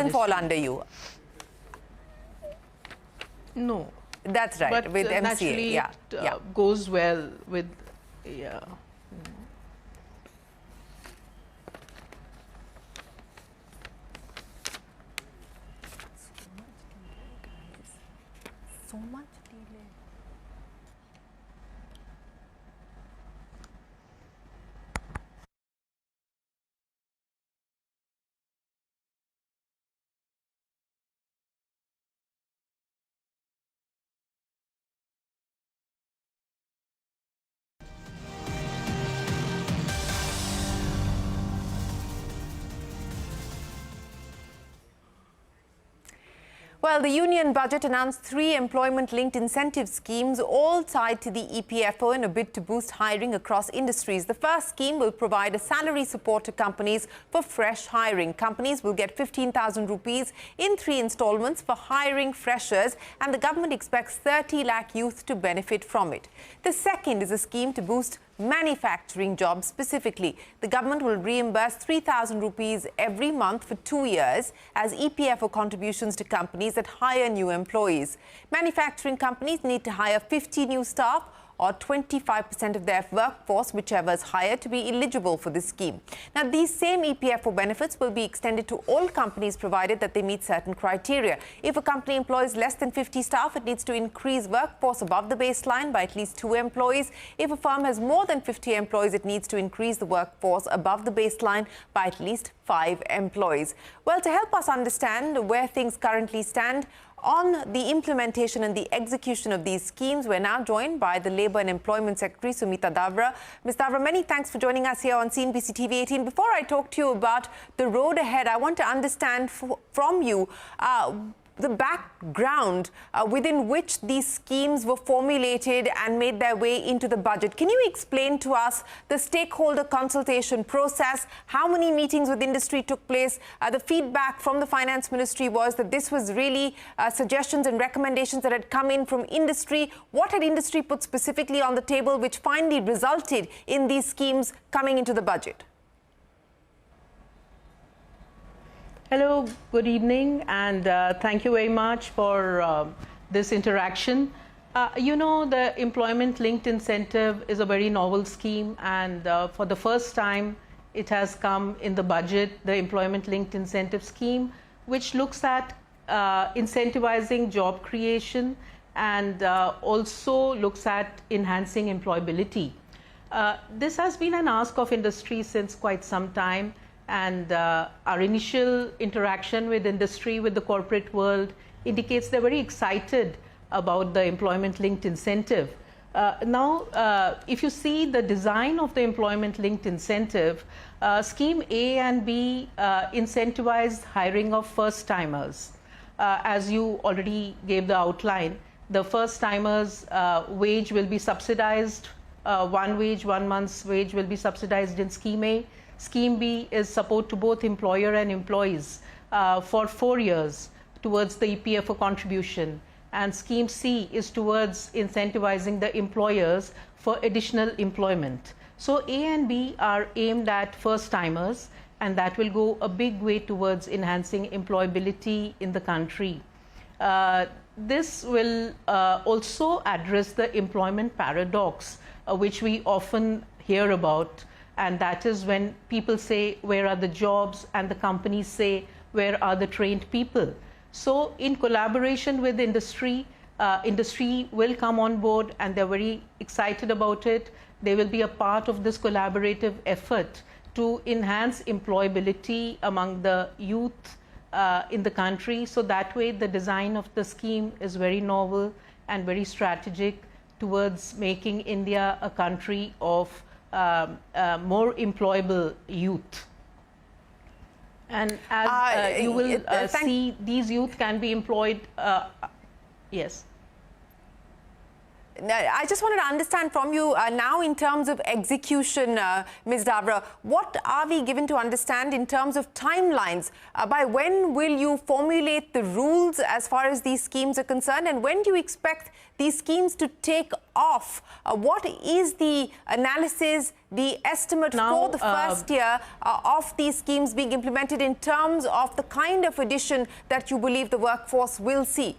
doesn't fall under you. No. That's right, but with MCA. Naturally it goes well with, So much delay. Well, the union budget announced 3 employment-linked incentive schemes, all tied to the EPFO in a bid to boost hiring across industries. The first scheme will provide a salary support to companies for fresh hiring. Companies will get 15,000 rupees in 3 installments for hiring freshers, and the government expects 30 lakh youth to benefit from it. The second is a scheme to boost manufacturing jobs specifically. The government will reimburse 3,000 rupees every month for 2 years as EPFO contributions to companies that hire new employees. Manufacturing companies need to hire 50 new staff or 25% of their workforce, whichever is higher, to be eligible for this scheme. Now, these same EPFO benefits will be extended to all companies provided that they meet certain criteria. If a company employs less than 50 staff, it needs to increase workforce above the baseline by at least 2 employees. If a firm has more than 50 employees, it needs to increase the workforce above the baseline by at least 5 employees. Well, to help us understand where things currently stand on the implementation and the execution of these schemes, we're now joined by the Labour and Employment Secretary, Sumita Dawra. Ms. Dawra, many thanks for joining us here on CNBC-TV18. Before I talk to you about the road ahead, I want to understand from you the background within which these schemes were formulated and made their way into the budget. Can you explain to us the stakeholder consultation process? How many meetings with industry took place? The feedback from the Finance Ministry was that this was really suggestions and recommendations that had come in from industry. What had industry put specifically on the table which finally resulted in these schemes coming into the budget? Hello, good evening, and thank you very much for this interaction. You know, the employment-linked incentive is a very novel scheme, and for the first time, it has come in the budget, the employment-linked incentive scheme, which looks at incentivizing job creation and also looks at enhancing employability. This has been an ask of industry since quite some time. And our initial interaction with industry, with the corporate world, indicates they're very excited about the employment-linked incentive. Now, if you see the design of the employment-linked incentive, Scheme A and B incentivize hiring of first-timers. As you already gave the outline, the first-timers' wage will be subsidized. 1 wage, 1 month's wage will be subsidized in Scheme A. Scheme B is support to both employer and employees for 4 years towards the EPFO contribution. And Scheme C is towards incentivizing the employers for additional employment. So A and B are aimed at first-timers, and that will go a big way towards enhancing employability in the country. This will also address the employment paradox, which we often hear about. And that is when people say, where are the jobs? And the companies say, where are the trained people? So in collaboration with industry, industry will come on board, and they're very excited about it. They will be a part of this collaborative effort to enhance employability among the youth in the country. So that way, the design of the scheme is very novel and very strategic towards making India a country of more employable youth. And as you will see, these youth can be employed. Yes. I just wanted to understand from you now in terms of execution, Ms. Dawra, what are we given to understand in terms of timelines? By when will you formulate the rules as far as these schemes are concerned, and when do you expect these schemes to take off? What is the analysis, the estimate for the first year of these schemes being implemented in terms of the kind of addition that you believe the workforce will see?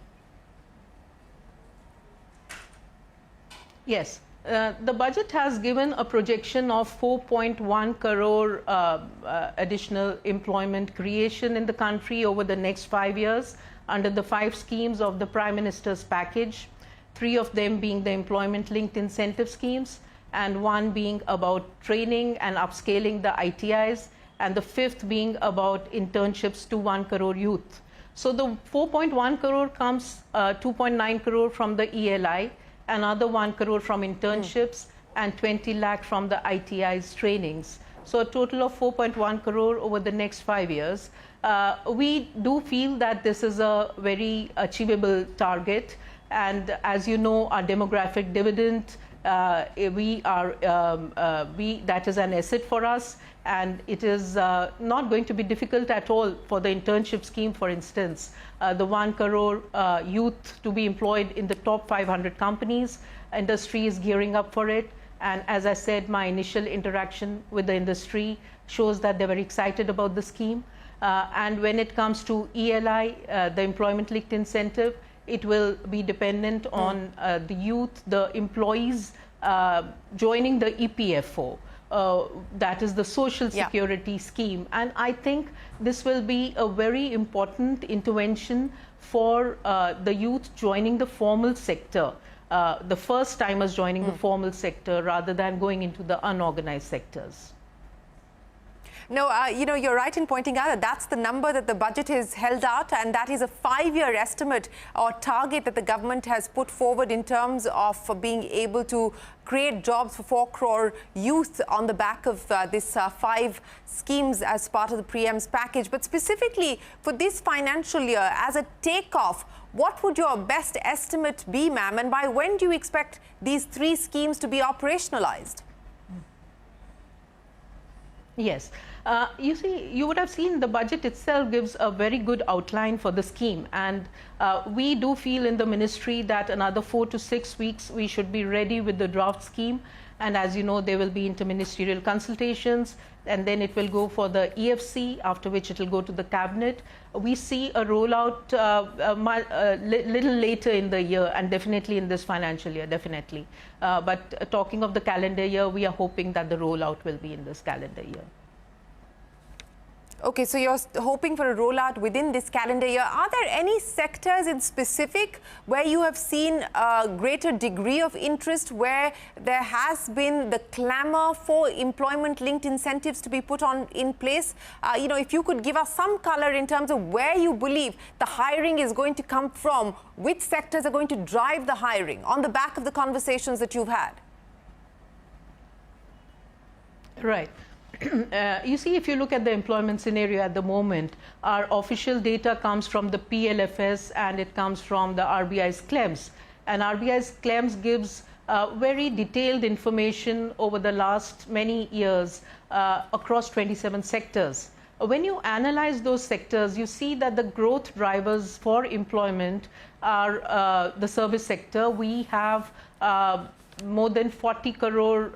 Yes, the budget has given a projection of 4.1 crore additional employment creation in the country over the next 5 years under the 5 schemes of the Prime Minister's package, 3 of them being the employment-linked incentive schemes, and 1 being about training and upscaling the ITIs, and the 5th being about internships to 1 crore youth. So the 4.1 crore comes 2.9 crore from the ELI, another 1 crore from internships, and 20 lakh from the ITI's trainings. So a total of 4.1 crore over the next 5 years. We do feel that this is a very achievable target. And as you know, our demographic dividend, that is an asset for us. And it is not going to be difficult at all for the internship scheme, for instance. The 1 crore youth to be employed in the top 500 companies. Industry is gearing up for it. And as I said, my initial interaction with the industry shows that they're very excited about the scheme. And when it comes to ELI, the employment-linked incentive, it will be dependent on the youth, the employees joining the EPFO. That is the social security scheme. And I think this will be a very important intervention for the youth joining the formal sector, the first timers joining the formal sector rather than going into the unorganized sectors. No, you know, you're right in pointing out that that's the number that the budget has held out, and that is a 5-year estimate or target that the government has put forward in terms of being able to create jobs for 4 crore youth on the back of this 5 schemes as part of the PM's package. But specifically for this financial year, as a takeoff, what would your best estimate be, ma'am? And by when do you expect these 3 schemes to be operationalized? Yes. You see, you would have seen the budget itself gives a very good outline for the scheme. And we do feel in the ministry that another 4 to 6 weeks we should be ready with the draft scheme. And as you know, there will be interministerial consultations, and then it will go for the EFC, after which it will go to the cabinet. We see a rollout little later in the year, and definitely in this financial year, definitely. But talking of the calendar year, we are hoping that the rollout will be in this calendar year. Okay, so you're hoping for a rollout within this calendar year. Are there any sectors in specific where you have seen a greater degree of interest, where there has been the clamor for employment-linked incentives to be put in place? You know, if you could give us some color in terms of where you believe the hiring is going to come from, which sectors are going to drive the hiring on the back of the conversations that you've had? Right. You see, if you look at the employment scenario at the moment, our official data comes from the PLFS and it comes from the RBI's claims. And RBI's claims gives very detailed information over the last many years across 27 sectors. When you analyze those sectors, you see that the growth drivers for employment are the service sector. We have more than 40 crore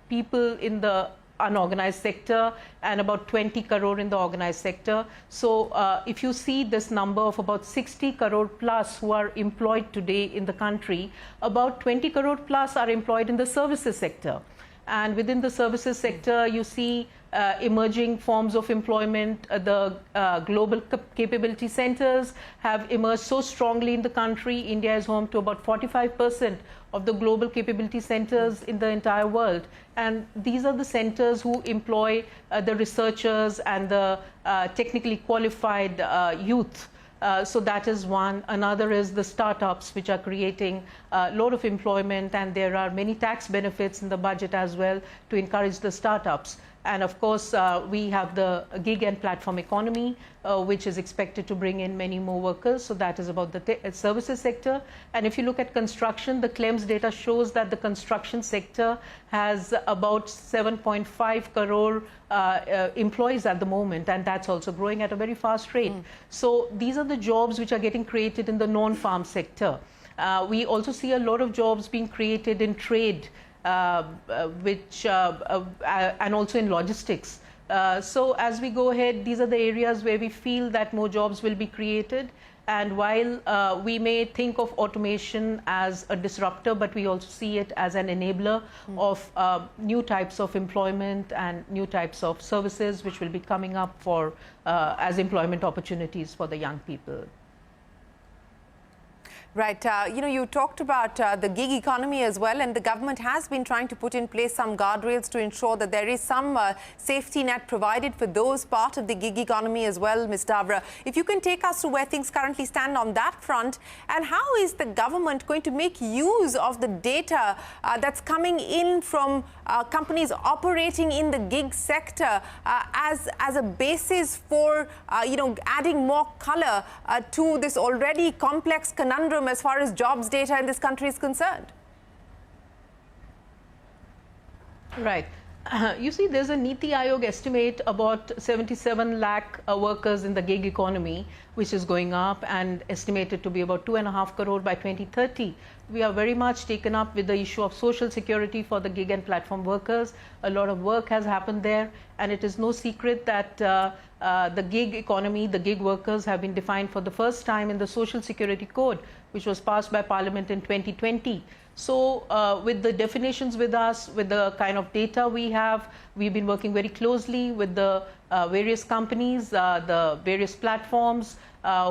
people in the unorganized sector and about 20 crore in the organized sector. So if you see this number of about 60 crore plus who are employed today in the country, about 20 crore plus are employed in the services sector. And within the services sector, you see emerging forms of employment. The global capability centers have emerged so strongly in the country. India is home to about 45% of the global capability centers in the entire world. And these are the centers who employ the researchers and the technically qualified youth. So that is one. Another is the startups, which are creating a lot of employment, and there are many tax benefits in the budget as well to encourage the startups. And of course, we have the gig and platform economy, which is expected to bring in many more workers. So that is about the services sector. And if you look at construction, the CLEMS data shows that the construction sector has about 7.5 crore employees at the moment, and that's also growing at a very fast rate. So these are the jobs which are getting created in the non-farm sector. We also see a lot of jobs being created in trade, and also in logistics. So as we go ahead, these are the areas where we feel that more jobs will be created. And while we may think of automation as a disruptor, but we also see it as an enabler of new types of employment and new types of services which will be coming up for as employment opportunities for the young people. Right. You talked about the gig economy as well, and the government has been trying to put in place some guardrails to ensure that there is some safety net provided for those part of the gig economy as well, Ms. Dawra. If you can take us to where things currently stand on that front, and how is the government going to make use of the data that's coming in from companies operating in the gig sector as a basis for, adding more color to this already complex conundrum as far as jobs data in this country is concerned? Right. You see, there's a Niti Aayog estimate about 77 lakh workers in the gig economy, which is going up and estimated to be about 2.5 crore by 2030. We are very much taken up with the issue of social security for the gig and platform workers. A lot of work has happened there, and it is no secret that the gig economy, the gig workers have been defined for the first time in the Social Security Code, which was passed by Parliament in 2020. So with the definitions with us, with the kind of data we have, we've been working very closely with the various companies, the various platforms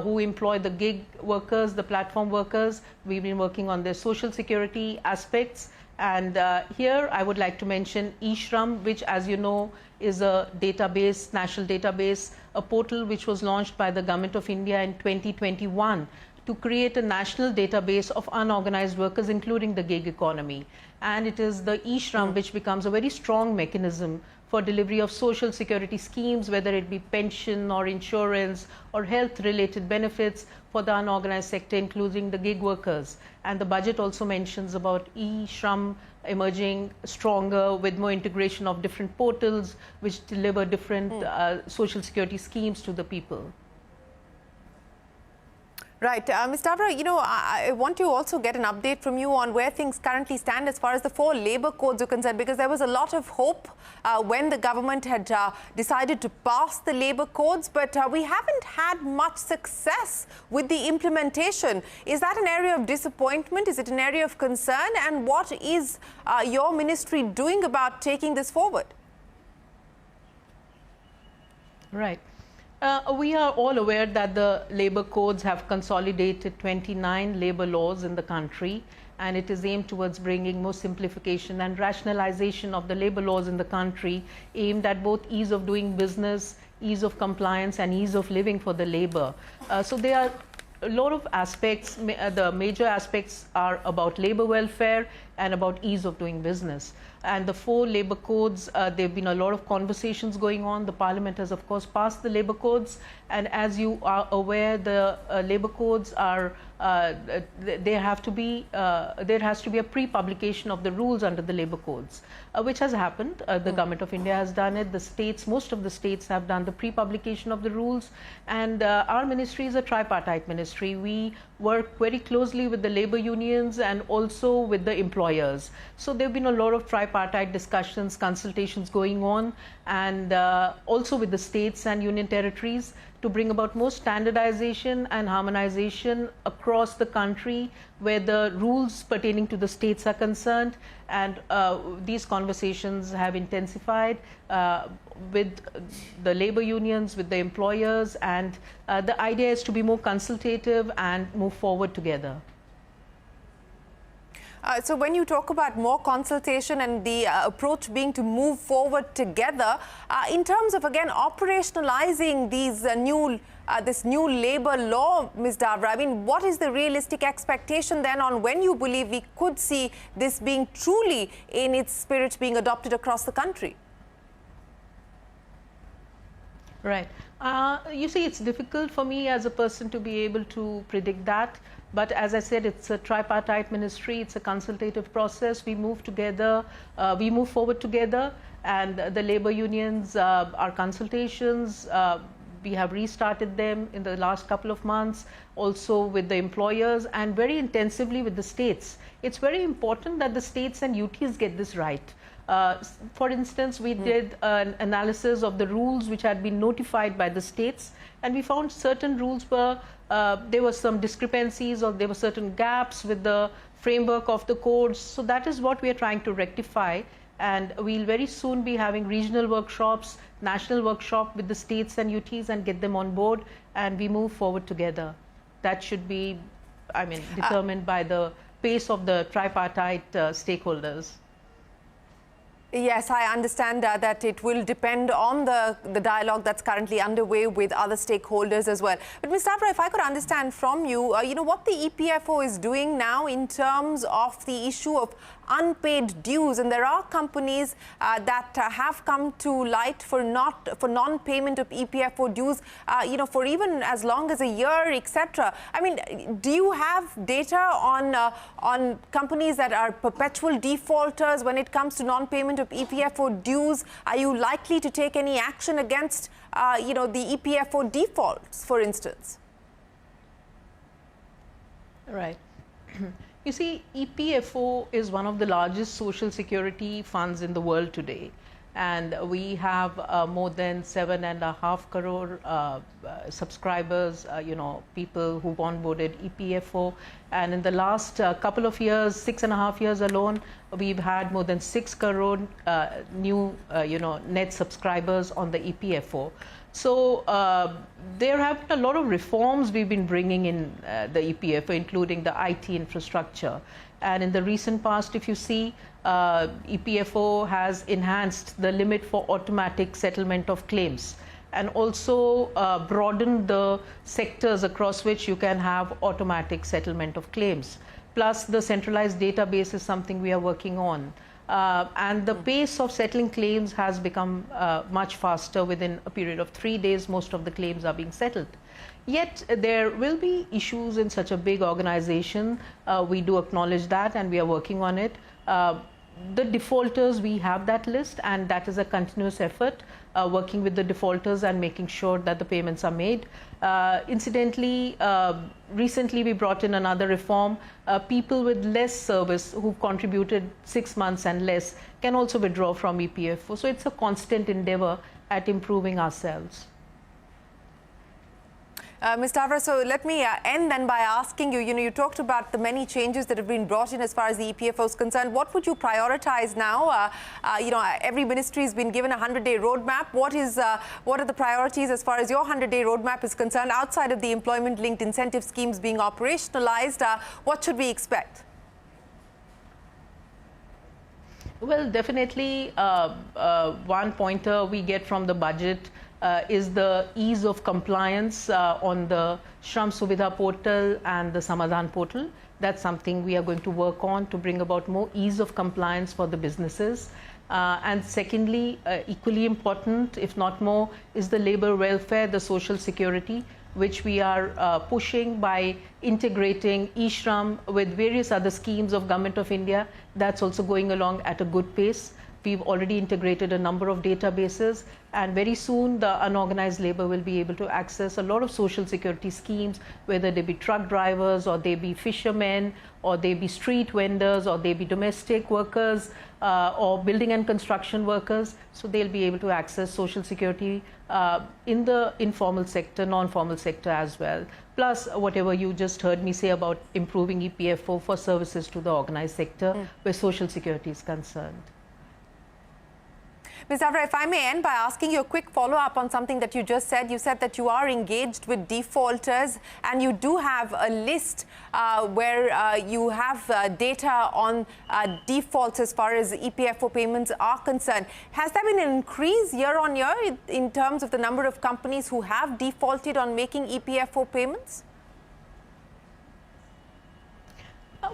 who employ the gig workers, the platform workers. We've been working on their social security aspects. And here I would like to mention eShram, which, as you know, is a database, national database, a portal which was launched by the Government of India in 2021 to create a national database of unorganized workers, including the gig economy. And it is the eShram which becomes a very strong mechanism for delivery of social security schemes, whether it be pension or insurance or health-related benefits for the unorganized sector, including the gig workers. And the budget also mentions about eShram emerging stronger with more integration of different portals which deliver different social security schemes to the people. Right. Ms. Dawra, I want to also get an update from you on where things currently stand as far as the 4 labour codes are concerned, because there was a lot of hope when the government had decided to pass the labour codes, but we haven't had much success with the implementation. Is that an area of disappointment? Is it an area of concern? And what is your ministry doing about taking this forward? Right. We are all aware that the labour codes have consolidated 29 labour laws in the country, and it is aimed towards bringing more simplification and rationalization of the labour laws in the country, aimed at both ease of doing business, ease of compliance, and ease of living for the labour. So there are a lot of aspects. The major aspects are about labour welfare and about ease of doing business. And the 4 labour codes, there have been a lot of conversations going on. The Parliament has, of course, passed the labour codes. And as you are aware, the labour codes are, there has to be a pre-publication of the rules under the labour codes, which has happened. The Government of India has done it. The states, most of the states have done the pre-publication of the rules. And our ministry is a tripartite ministry. We work very closely with the labour unions and also with the employers. So there have been a lot of tripartite discussions, consultations going on, and also with the states and union territories to bring about more standardization and harmonization across the country where the rules pertaining to the states are concerned. And these conversations have intensified with the labour unions, with the employers, and the idea is to be more consultative and move forward together. So when you talk about more consultation and the approach being to move forward together, in terms of, again, operationalizing these this new labour law, Ms. Dawra, I mean, what is the realistic expectation then on when you believe we could see this being truly in its spirit being adopted across the country? Right. You see, it's difficult for me as a person to be able to predict that. But as I said, it's a tripartite ministry. It's a consultative process. We move together. We move forward together. And the labor unions, our consultations, we have restarted them in the last couple of months, also with the employers and very intensively with the states. It's very important that the states and UTs get this right. For instance, we did an analysis of the rules which had been notified by the states, and we found certain rules were, there were some discrepancies or there were certain gaps with the framework of the codes. So that is what we are trying to rectify. And we'll very soon be having regional workshops, national workshop with the states and UTs and get them on board, and we move forward together. That should be, I mean, determined by the pace of the tripartite stakeholders. Yes, I understand that it will depend on the dialogue that's currently underway with other stakeholders as well. But Ms. Dawra, if I could understand from you, you know, what the EPFO is doing now in terms of the issue of unpaid dues, and there are companies that have come to light for non-payment of EPFO dues, you know, for even as long as a year, etc. I mean, do you have data on companies that are perpetual defaulters when it comes to non-payment of EPFO dues? Are you likely to take any action against, you know, the EPFO defaults, for instance? Right. You see, EPFO is one of the largest social security funds in the world today. And we have more than 7.5 crore subscribers, you know, people who've onboarded EPFO. And in the last couple of years, 6.5 years alone, we've had more than 6 crore new, you know, net subscribers on the EPFO. So there have been a lot of reforms we've been bringing in the EPFO, including the IT infrastructure. And in the recent past, if you see, EPFO has enhanced the limit for automatic settlement of claims and also broadened the sectors across which you can have automatic settlement of claims. Plus, the centralized database is something we are working on. And the pace of settling claims has become much faster. Within a period of 3 days, most of the claims are being settled. Yet there will be issues in such a big organization. We do acknowledge that and we are working on it. The defaulters, we have that list, and that is a continuous effort, working with the defaulters and making sure that the payments are made. Incidentally, recently we brought in another reform. People with less service who've contributed 6 months and less can also withdraw from EPFO. So it's a constant endeavor at improving ourselves. Ms. Dawra, so let me end then by asking you, you talked about the many changes that have been brought in as far as the EPFO is concerned. What would you prioritize now? Every ministry has been given a 100-day roadmap. What are the priorities as far as your 100-day roadmap is concerned outside of the employment-linked incentive schemes being operationalized? What should we expect? Well, definitely one pointer we get from the budget is the ease of compliance on the Shram Suvidha portal and the Samadhan portal. That's something we are going to work on to bring about more ease of compliance for the businesses. And secondly, equally important, if not more, is the labor welfare, the social security, which we are pushing by integrating eShram with various other schemes of Government of India. That's also going along at a good pace. We've already integrated a number of databases, and very soon the unorganized labor will be able to access a lot of social security schemes, whether they be truck drivers or they be fishermen or they be street vendors or they be domestic workers or building and construction workers. So they'll be able to access social security in the informal sector, non-formal sector as well. Plus whatever you just heard me say about improving EPFO for services to the organized sector where social security is concerned. Ms. Dawra, if I may end by asking you a quick follow-up on something that you just said. You said that you are engaged with defaulters and you do have a list where you have data on defaults as far as EPFO payments are concerned. Has there been an increase year on year in terms of the number of companies who have defaulted on making EPFO payments?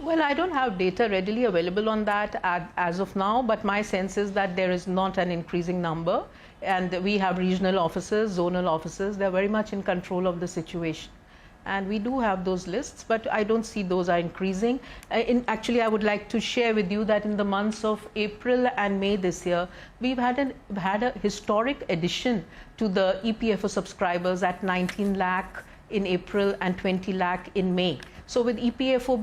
Well, I don't have data readily available on that as of now, but my sense is that there is not an increasing number, and we have regional officers, zonal officers, they're very much in control of the situation. And we do have those lists, but I don't see those are increasing. Actually, I would like to share with you that in the months of April and May this year, we've had a historic addition to the EPFO subscribers at 19 lakh in April and 20 lakh in May. So with EPFO